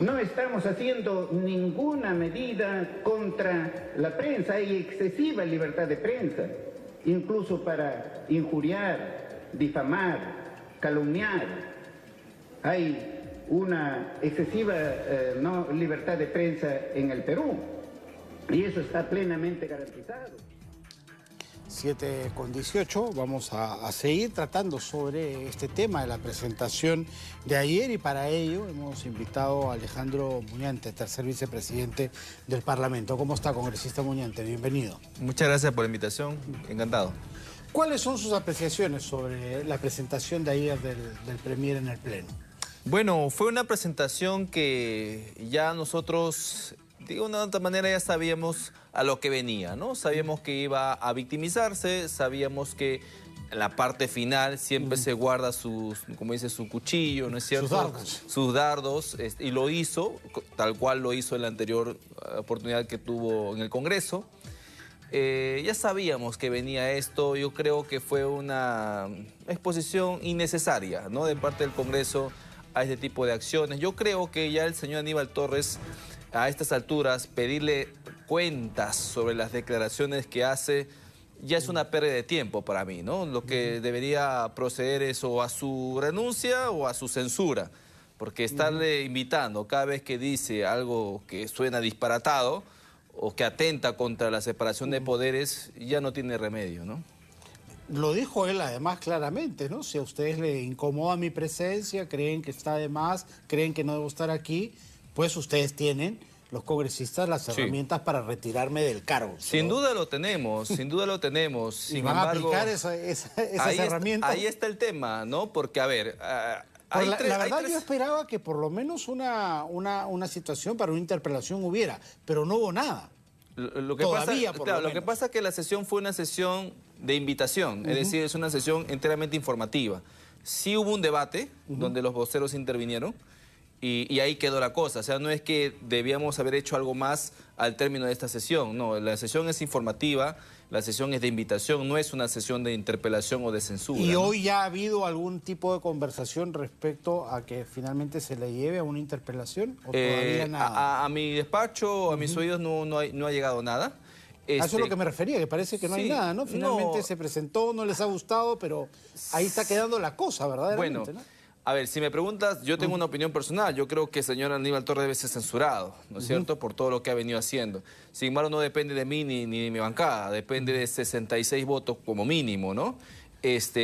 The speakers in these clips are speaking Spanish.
No estamos haciendo ninguna medida contra la prensa. Hay excesiva libertad de prensa, incluso para injuriar, difamar, calumniar. Hay una excesiva libertad de prensa en el Perú y eso está plenamente garantizado. 7:18, vamos a seguir tratando sobre este tema de la presentación de ayer y para ello hemos invitado a Alejandro Muñante, tercer vicepresidente del Parlamento. ¿Cómo está, congresista Muñante? Bienvenido. Muchas gracias por la invitación, encantado. ¿Cuáles son sus apreciaciones sobre la presentación de ayer del Premier en el Pleno? Bueno, fue una presentación que ya nosotros, de una u otra manera, ya sabíamos a lo que venía, ¿no? Sabíamos que iba a victimizarse, sabíamos que en la parte final siempre se guarda sus, como dice, su cuchillo, ¿no es cierto? Sus dardos. Sus dardos, y lo hizo, tal cual lo hizo en la anterior oportunidad que tuvo en el Congreso. Ya sabíamos que venía esto, yo creo que fue una exposición innecesaria, ¿no?, de parte del Congreso a este tipo de acciones. Yo creo que ya el señor Aníbal Torres, a estas alturas, pedirle cuentas sobre las declaraciones que hace, ya es una pérdida de tiempo para mí, ¿no? Lo que debería proceder es o a su renuncia o a su censura, porque estarle invitando cada vez que dice algo que suena disparatado o que atenta contra la separación de poderes, ya no tiene remedio, ¿no? Lo dijo él además claramente, ¿no? Si a ustedes les incomoda mi presencia, creen que está de más, creen que no debo estar aquí, pues ustedes tienen, los congresistas, las herramientas para retirarme del cargo. Sin duda lo tenemos, sin duda lo tenemos. Sin ¿Y van embargo, a aplicar esas herramientas? Ahí está el tema, ¿no? Porque, a ver... la verdad yo esperaba que por lo menos una situación para una interpelación hubiera, pero no hubo nada. Lo que pasa es que la sesión fue una sesión de invitación, es decir, es una sesión enteramente informativa. Sí hubo un debate donde los voceros intervinieron y ahí quedó la cosa. O sea, no es que debíamos haber hecho algo más al término de esta sesión. No, la sesión es informativa, la sesión es de invitación, no es una sesión de interpelación o de censura. ¿Y hoy ya ha habido algún tipo de conversación respecto a que finalmente se le lleve a una interpelación o todavía nada? A mi despacho, a mis oídos no ha llegado nada. A eso es lo que me refería, que parece que no hay nada, ¿no? Finalmente se presentó, no les ha gustado, pero ahí está quedando la cosa, verdaderamente, bueno, ¿no? A ver, si me preguntas, yo tengo una opinión personal. Yo creo que el señor Aníbal Torres debe ser censurado, ¿no es cierto?, por todo lo que ha venido haciendo. Sin embargo, no depende de mí ni de mi bancada, depende de 66 votos como mínimo, ¿no?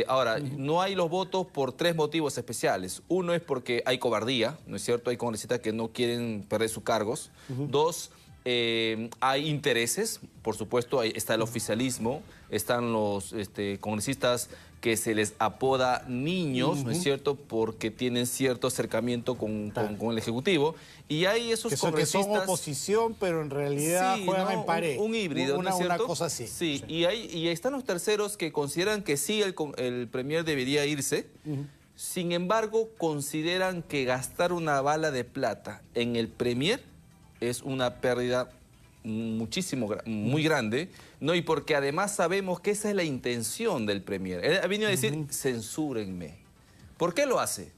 Ahora, no hay los votos por 3 motivos especiales. Uno es porque hay cobardía, ¿no es cierto? Hay congresistas que no quieren perder sus cargos. Dos, hay intereses, por supuesto, ahí está el oficialismo, están los congresistas que se les apoda niños, ¿no es cierto?, porque tienen cierto acercamiento con el Ejecutivo. Y hay esos congresistas... Que son oposición, pero en realidad juegan en pared. Un híbrido, ¿no es cierto? Una cosa así. Sí. Y ahí están los terceros que consideran que sí, el Premier debería irse. Sin embargo, consideran que gastar una bala de plata en el Premier es una pérdida muy grande, ¿no? Y porque además sabemos que esa es la intención del Premier. Él ha venido a decir, censúrenme. ¿Por qué lo hace?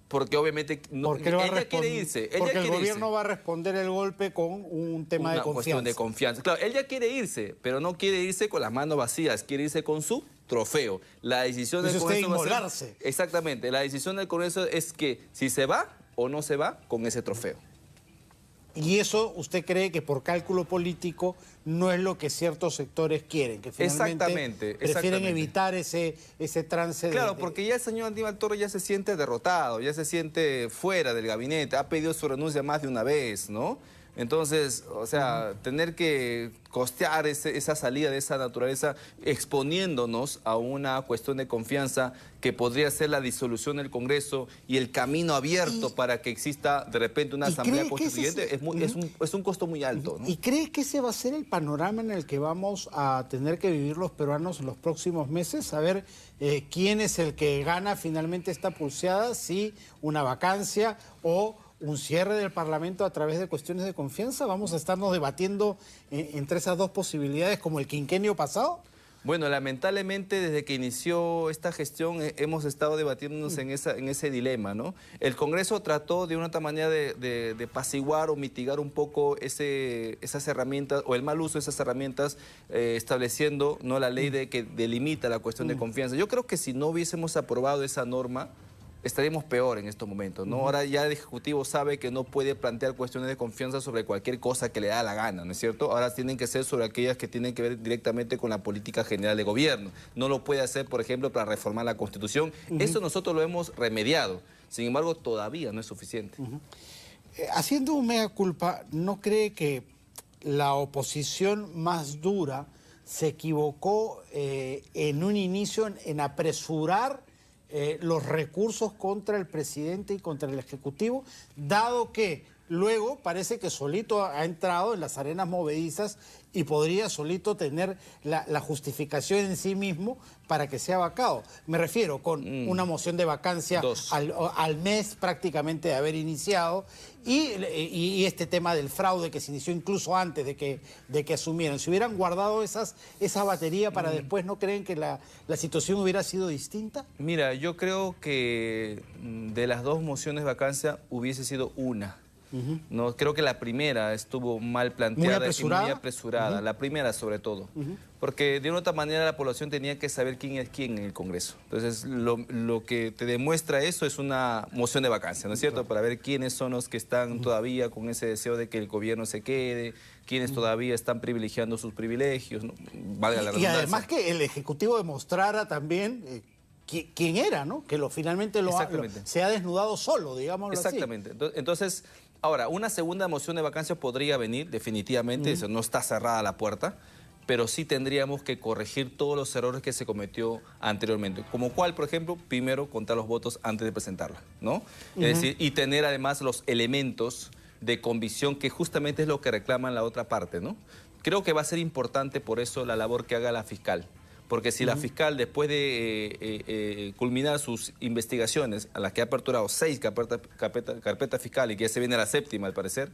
Porque obviamente ella quiere irse. Porque el gobierno va a responder el golpe con un tema de confianza. Una cuestión de confianza. Claro, ella quiere irse, pero no quiere irse con las manos vacías, quiere irse con su trofeo. La decisión del Congreso va a ser... Exactamente, la decisión del Congreso es que si se va o no se va con ese trofeo. ¿Y eso usted cree que por cálculo político no es lo que ciertos sectores quieren? Que finalmente prefieren evitar ese trance. Claro, porque ya el señor Aníbal Torres ya se siente derrotado, ya se siente fuera del gabinete, ha pedido su renuncia más de una vez, ¿no? Entonces, o sea, tener que costear esa salida de esa naturaleza exponiéndonos a una cuestión de confianza que podría ser la disolución del Congreso y el camino abierto para que exista de repente una asamblea constituyente es un costo muy alto, ¿no? ¿Y cree que ese va a ser el panorama en el que vamos a tener que vivir los peruanos en los próximos meses? A ver quién es el que gana finalmente esta pulseada, si una vacancia o un cierre del Parlamento a través de cuestiones de confianza. ¿Vamos a estarnos debatiendo entre esas dos posibilidades como el quinquenio pasado? Bueno, lamentablemente desde que inició esta gestión hemos estado debatiéndonos en ese dilema, ¿no? El Congreso trató de una otra manera de apaciguar o mitigar un poco esas herramientas o el mal uso de esas herramientas, estableciendo, ¿no?, la ley que delimita la cuestión de confianza. Yo creo que si no hubiésemos aprobado esa norma, estaríamos peor en estos momentos, ¿no? Ahora ya el Ejecutivo sabe que no puede plantear cuestiones de confianza sobre cualquier cosa que le da la gana, ¿no es cierto? Ahora tienen que ser sobre aquellas que tienen que ver directamente con la política general de gobierno. No lo puede hacer, por ejemplo, para reformar la Constitución. Eso nosotros lo hemos remediado. Sin embargo, todavía no es suficiente. Haciendo un mea culpa, ¿no cree que la oposición más dura se equivocó en un inicio en apresurar los recursos contra el presidente y contra el Ejecutivo, dado que luego parece que solito ha entrado en las arenas movedizas y podría solito tener la justificación en sí mismo para que sea vacado? Me refiero con una moción de vacancia al mes prácticamente de haber iniciado y este tema del fraude que se inició incluso antes de que asumieran. Si hubieran guardado esa batería para después, ¿no creen que la situación hubiera sido distinta? Mira, yo creo que de las dos mociones de vacancia hubiese sido una. No, creo que la primera estuvo mal planteada y muy apresurada, la primera sobre todo, porque de una u otra manera la población tenía que saber quién es quién en el Congreso. Entonces lo que te demuestra eso es una moción de vacancia, ¿no es cierto? Para ver quiénes son los que están todavía con ese deseo de que el gobierno se quede, quiénes todavía están privilegiando sus privilegios, ¿no? Valga la redundancia. Y además que el Ejecutivo demostrara también quién era, ¿no? Que finalmente se ha desnudado solo, digámoslo así. Exactamente. Entonces, ahora, una segunda moción de vacancia podría venir, definitivamente, eso no está cerrada la puerta, pero sí tendríamos que corregir todos los errores que se cometió anteriormente. Como cuál, por ejemplo, primero contar los votos antes de presentarla, ¿no? Es decir, y tener además los elementos de convicción, que justamente es lo que reclaman la otra parte, ¿no? Creo que va a ser importante por eso la labor que haga la fiscal. Porque si la fiscal, después de culminar sus investigaciones, a las que ha aperturado 6 carpetas fiscales, y que ya se viene a la 7ª al parecer,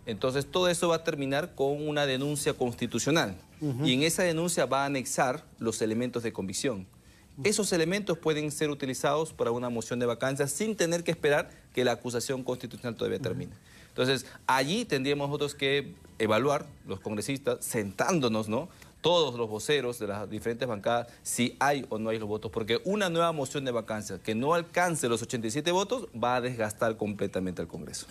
entonces todo eso va a terminar con una denuncia constitucional. Y en esa denuncia va a anexar los elementos de convicción. Esos elementos pueden ser utilizados para una moción de vacancia sin tener que esperar que la acusación constitucional todavía termine. Entonces, allí tendríamos nosotros que evaluar, los congresistas, sentándonos, ¿no?, todos los voceros de las diferentes bancadas, si hay o no hay los votos, porque una nueva moción de vacancia que no alcance los 87 votos va a desgastar completamente al Congreso.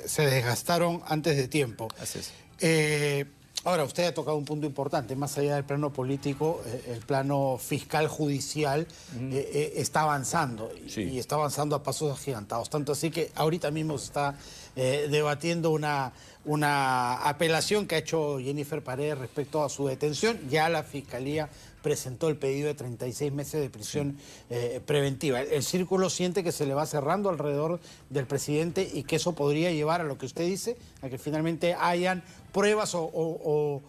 Se desgastaron antes de tiempo. Así es. Ahora, usted ha tocado un punto importante, más allá del plano político, el plano fiscal judicial está avanzando, y está avanzando a pasos agigantados, tanto así que ahorita mismo se está debatiendo una apelación que ha hecho Jennifer Paredes respecto a su detención. Ya la Fiscalía presentó el pedido de 36 meses de prisión preventiva. El círculo siente que se le va cerrando alrededor del presidente y que eso podría llevar a lo que usted dice, a que finalmente hayan pruebas o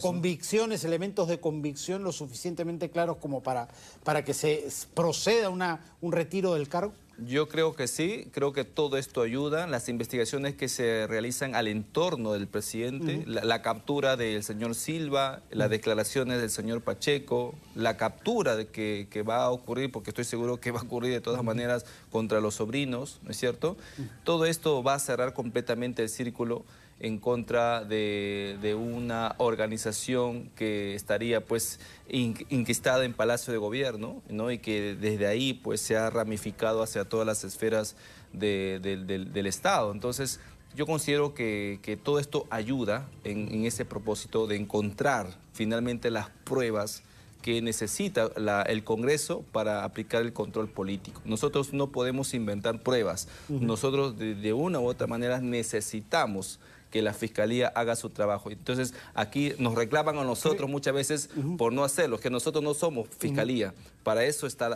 convicciones, elementos de convicción lo suficientemente claros como para que se proceda a un retiro del cargo. Yo creo que sí, creo que todo esto ayuda. Las investigaciones que se realizan al entorno del presidente, la captura del señor Silva, las declaraciones del señor Pacheco, la captura de que va a ocurrir, porque estoy seguro que va a ocurrir de todas maneras contra los sobrinos, ¿no es cierto? Todo esto va a cerrar completamente el círculo en contra de una organización que estaría pues inquistada en Palacio de Gobierno, ¿no? Y que desde ahí pues se ha ramificado hacia todas las esferas del Estado. Entonces yo considero que todo esto ayuda en ese propósito de encontrar finalmente las pruebas que necesita el Congreso para aplicar el control político. Nosotros no podemos inventar pruebas. Nosotros de una u otra manera necesitamos que la Fiscalía haga su trabajo. Entonces, aquí nos reclaman a nosotros muchas veces por no hacerlo, que nosotros no somos Fiscalía. Para eso están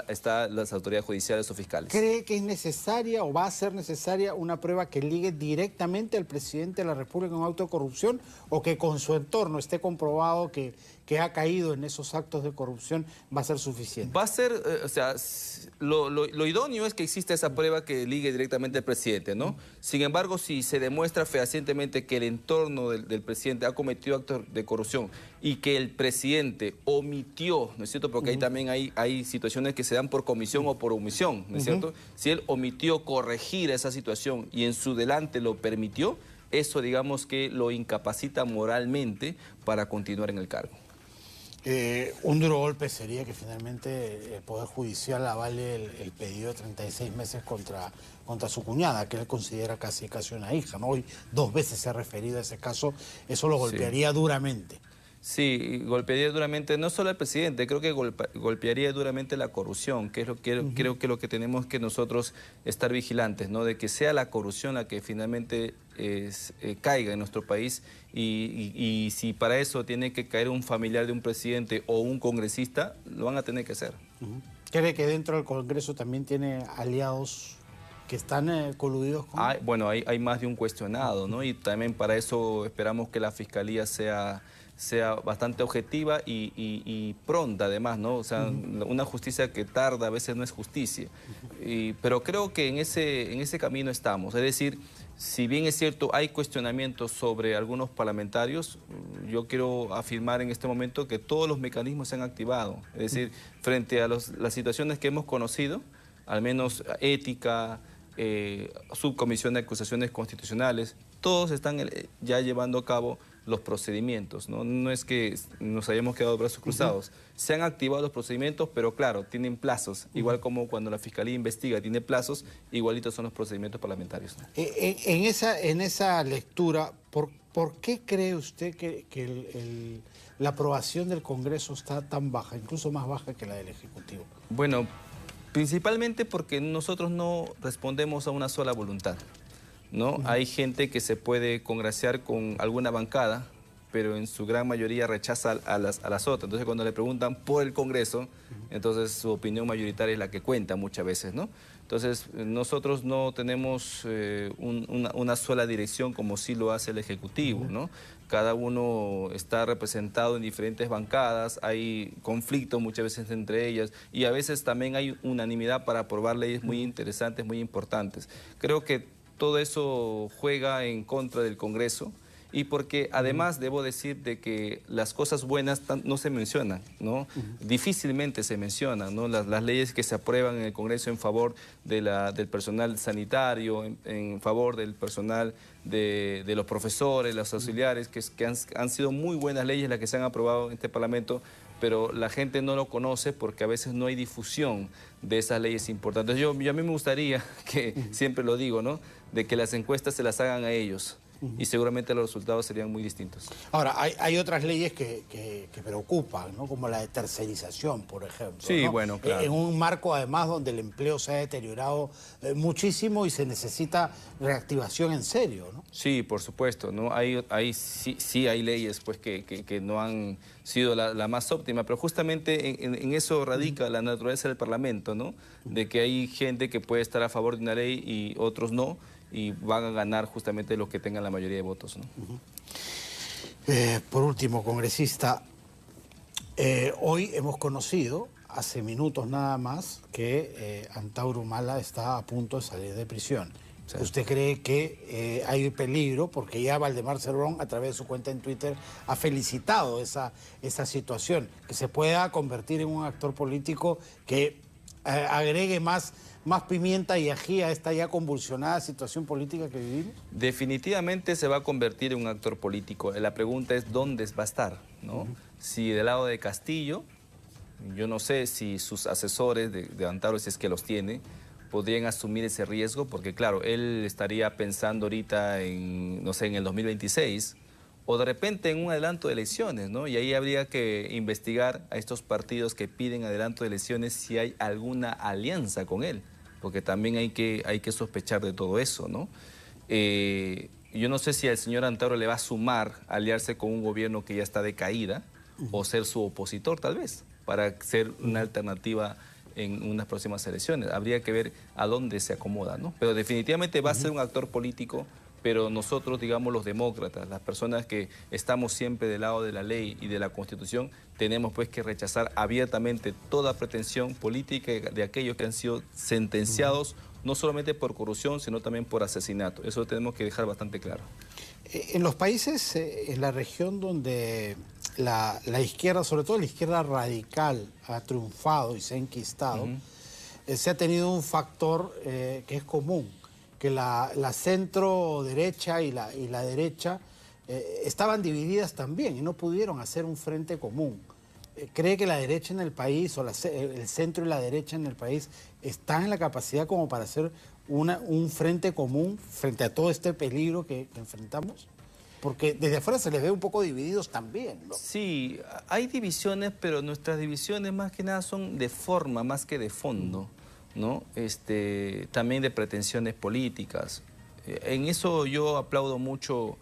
las autoridades judiciales o fiscales. ¿Cree que es necesaria o va a ser necesaria una prueba que ligue directamente al presidente de la República en un acto de corrupción, o que con su entorno esté comprobado que ha caído en esos actos de corrupción va a ser suficiente? Va a ser, o sea, lo idóneo es que exista esa prueba que ligue directamente al presidente, ¿no? Sin embargo, si se demuestra fehacientemente que el entorno del presidente ha cometido actos de corrupción y que el presidente omitió, ¿no es cierto? Porque ahí también hay situaciones que se dan por comisión o por omisión, ¿no es cierto? Si él omitió corregir esa situación y en su delante lo permitió, eso digamos que lo incapacita moralmente para continuar en el cargo. Un duro golpe sería que finalmente el Poder Judicial avale el pedido de 36 meses contra su cuñada, que él considera casi una hija, ¿no? Hoy 2 veces se ha referido a ese caso, eso lo golpearía duramente. Sí, golpearía duramente no solo al presidente, creo que golpearía duramente la corrupción, que es creo que lo que tenemos que nosotros estar vigilantes, ¿no? De que sea la corrupción la que finalmente caiga en nuestro país y si para eso tiene que caer un familiar de un presidente o un congresista, lo van a tener que hacer. ¿Cree que dentro del Congreso también tiene aliados que están coludidos con...? Bueno, hay más de un cuestionado, ¿no? Y también para eso esperamos que la Fiscalía sea bastante objetiva y pronta además, ¿no? O sea, una justicia que tarda a veces no es justicia. Pero creo que en ese camino estamos. Es decir, si bien es cierto, hay cuestionamientos sobre algunos parlamentarios, yo quiero afirmar en este momento que todos los mecanismos se han activado. Es decir, frente a las situaciones que hemos conocido, al menos ética, subcomisión de acusaciones constitucionales, todos están ya llevando a cabo los procedimientos, ¿no? No es que nos hayamos quedado de brazos cruzados. Se han activado los procedimientos, pero claro, tienen plazos. Igual como cuando la Fiscalía investiga, tiene plazos, igualitos son los procedimientos parlamentarios, ¿no? En esa lectura, ¿por qué cree usted que la aprobación del Congreso está tan baja, incluso más baja que la del Ejecutivo? Bueno, principalmente porque nosotros no respondemos a una sola voluntad, ¿no? Hay gente que se puede congraciar con alguna bancada, pero en su gran mayoría rechaza a las otras. Entonces, cuando le preguntan por el Congreso, entonces su opinión mayoritaria es la que cuenta muchas veces, ¿no? Entonces, nosotros no tenemos una sola dirección como sí lo hace el Ejecutivo, ¿no? Cada uno está representado en diferentes bancadas, hay conflictos muchas veces entre ellas y a veces también hay unanimidad para aprobar leyes muy interesantes, muy importantes. Creo que todo eso juega en contra del Congreso y porque además debo decir de que las cosas buenas no se mencionan, ¿no? Difícilmente se mencionan, ¿no? Las leyes que se aprueban en el Congreso en favor del personal sanitario, en favor del personal de los profesores, los auxiliares, que han sido muy buenas leyes las que se han aprobado en este Parlamento, pero la gente no lo conoce porque a veces no hay difusión de esas leyes importantes. A mí me gustaría que, siempre lo digo, ¿no?, de que las encuestas se las hagan a ellos y seguramente los resultados serían muy distintos. Ahora, hay otras leyes que preocupan, ¿no?, como la de tercerización, por ejemplo. Sí, ¿no? bueno, claro. En un marco, además, donde el empleo se ha deteriorado muchísimo y se necesita reactivación en serio, ¿no? Sí, por supuesto, ¿no? Sí hay leyes pues, que no han sido la más óptima, pero justamente en eso radica la naturaleza del Parlamento, ¿no? De que hay gente que puede estar a favor de una ley y otros no, y van a ganar justamente los que tengan la mayoría de votos, ¿no? Por último, congresista, hoy hemos conocido, hace minutos nada más, que Antauro Humala está a punto de salir de prisión. Sí. ¿Usted cree que hay peligro? Porque ya Valdemar Cerrón, a través de su cuenta en Twitter, ha felicitado esa situación, que se pueda convertir en un actor político que agregue más pimienta y ají a esta ya convulsionada situación política que vivimos? Definitivamente se va a convertir en un actor político. La pregunta es dónde va a estar, ¿no? Si del lado de Castillo, yo no sé si sus asesores de Antauro, si es que los tiene, podrían asumir ese riesgo, porque claro, él estaría pensando ahorita en, no sé, en el 2026, o de repente en un adelanto de elecciones, ¿no? Y ahí habría que investigar a estos partidos que piden adelanto de elecciones si hay alguna alianza con él, porque también hay que sospechar de todo eso, ¿no? Yo no sé si al señor Antauro le va a sumar aliarse con un gobierno que ya está de caída, o ser su opositor tal vez, para ser una alternativa en unas próximas elecciones. Habría que ver a dónde se acomoda, ¿no? Pero definitivamente va a ser un actor político, pero nosotros, digamos, los demócratas, las personas que estamos siempre del lado de la ley y de la Constitución, tenemos pues que rechazar abiertamente toda pretensión política de aquellos que han sido sentenciados no solamente por corrupción, sino también por asesinato. Eso lo tenemos que dejar bastante claro. En los países, en la región donde la izquierda, sobre todo la izquierda radical, ha triunfado y se ha enquistado, se ha tenido un factor que es común, que la centro derecha y la derecha estaban divididas también y no pudieron hacer un frente común. ¿Cree que la derecha en el país o el centro y la derecha en el país están en la capacidad como para hacer un frente común frente a todo este peligro que enfrentamos? Porque desde afuera se les ve un poco divididos también, ¿no? Sí, hay divisiones, pero nuestras divisiones más que nada son de forma más que de fondo, ¿no? También de pretensiones políticas. En eso yo aplaudo mucho,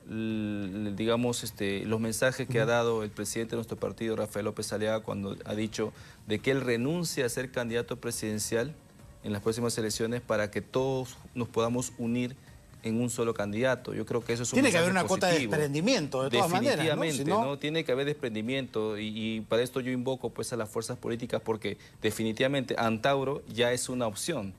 digamos, los mensajes que ha dado el presidente de nuestro partido, Rafael López Aliaga, cuando ha dicho de que él renuncia a ser candidato presidencial en las próximas elecciones para que todos nos podamos unir en un solo candidato. Yo creo que eso es un Tiene que haber una positivo. cuota de desprendimiento, de todas maneras, ¿no? Definitivamente, ¿no? Tiene que haber desprendimiento y para esto yo invoco pues a las fuerzas políticas porque definitivamente Antauro ya es una opción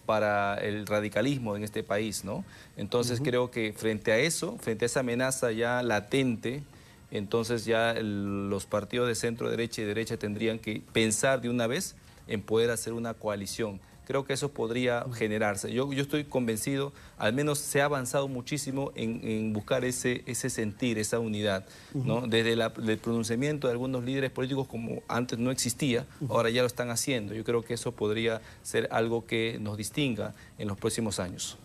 para el radicalismo en este país, ¿no? Entonces creo que frente a eso, frente a esa amenaza ya latente, entonces ya los partidos de centro, derecha y derecha tendrían que pensar de una vez en poder hacer una coalición. Creo que eso podría generarse. Yo estoy convencido, al menos se ha avanzado muchísimo en buscar ese sentir, esa unidad, ¿no? Desde el pronunciamiento de algunos líderes políticos como antes no existía, ahora ya lo están haciendo. Yo creo que eso podría ser algo que nos distinga en los próximos años.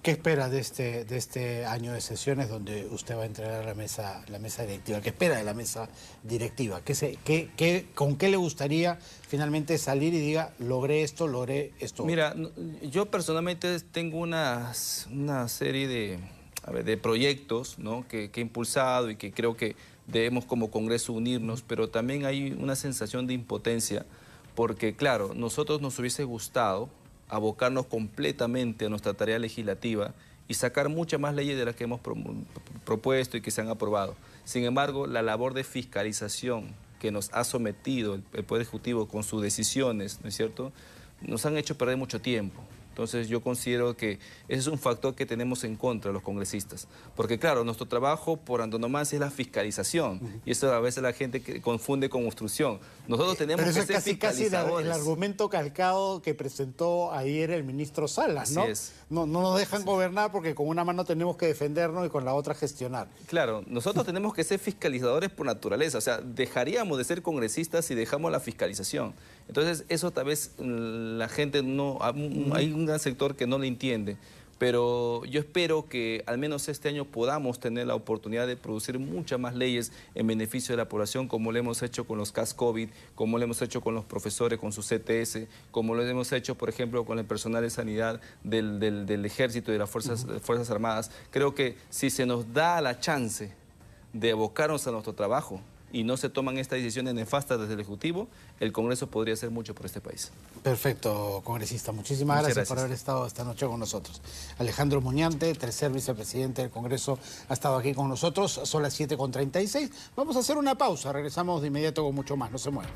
¿Qué espera de este año de sesiones donde usted va a entregar a la mesa directiva? ¿Qué espera de la mesa directiva? ¿Con qué le gustaría finalmente salir y diga, logré esto? Mira, yo personalmente tengo una serie de proyectos, ¿no? que he impulsado y que creo que debemos como Congreso unirnos, pero también hay una sensación de impotencia porque, claro, nosotros nos hubiese gustado abocarnos completamente a nuestra tarea legislativa y sacar muchas más leyes de las que hemos propuesto y que se han aprobado. Sin embargo, la labor de fiscalización que nos ha sometido el Poder Ejecutivo con sus decisiones, ¿no es cierto?, nos han hecho perder mucho tiempo. Entonces yo considero que ese es un factor que tenemos en contra de los congresistas. Porque claro, nuestro trabajo por antonomasia es la fiscalización. Y eso a veces la gente confunde con obstrucción. Nosotros tenemos que ser fiscalizadores. Casi el argumento calcado que presentó ayer el ministro Salas, ¿no? Así es. No nos dejan gobernar porque con una mano tenemos que defendernos y con la otra gestionar. Claro, nosotros tenemos que ser fiscalizadores por naturaleza. O sea, dejaríamos de ser congresistas si dejamos la fiscalización. Entonces eso tal vez la gente no... Hay un gran sector que no lo entiende, pero yo espero que al menos este año podamos tener la oportunidad de producir muchas más leyes en beneficio de la población, como lo hemos hecho con los CAS COVID, como lo hemos hecho con los profesores, con sus CTS, como lo hemos hecho, por ejemplo, con el personal de sanidad del Ejército y de las Fuerzas Armadas. Creo que si se nos da la chance de abocarnos a nuestro trabajo y no se toman estas decisiones nefastas desde el Ejecutivo, el Congreso podría hacer mucho por este país. Perfecto, congresista. Muchísimas gracias por haber estado esta noche con nosotros. Alejandro Muñante, tercer vicepresidente del Congreso, ha estado aquí con nosotros. Son las 7:36. Vamos a hacer una pausa. Regresamos de inmediato con mucho más. No se muevan.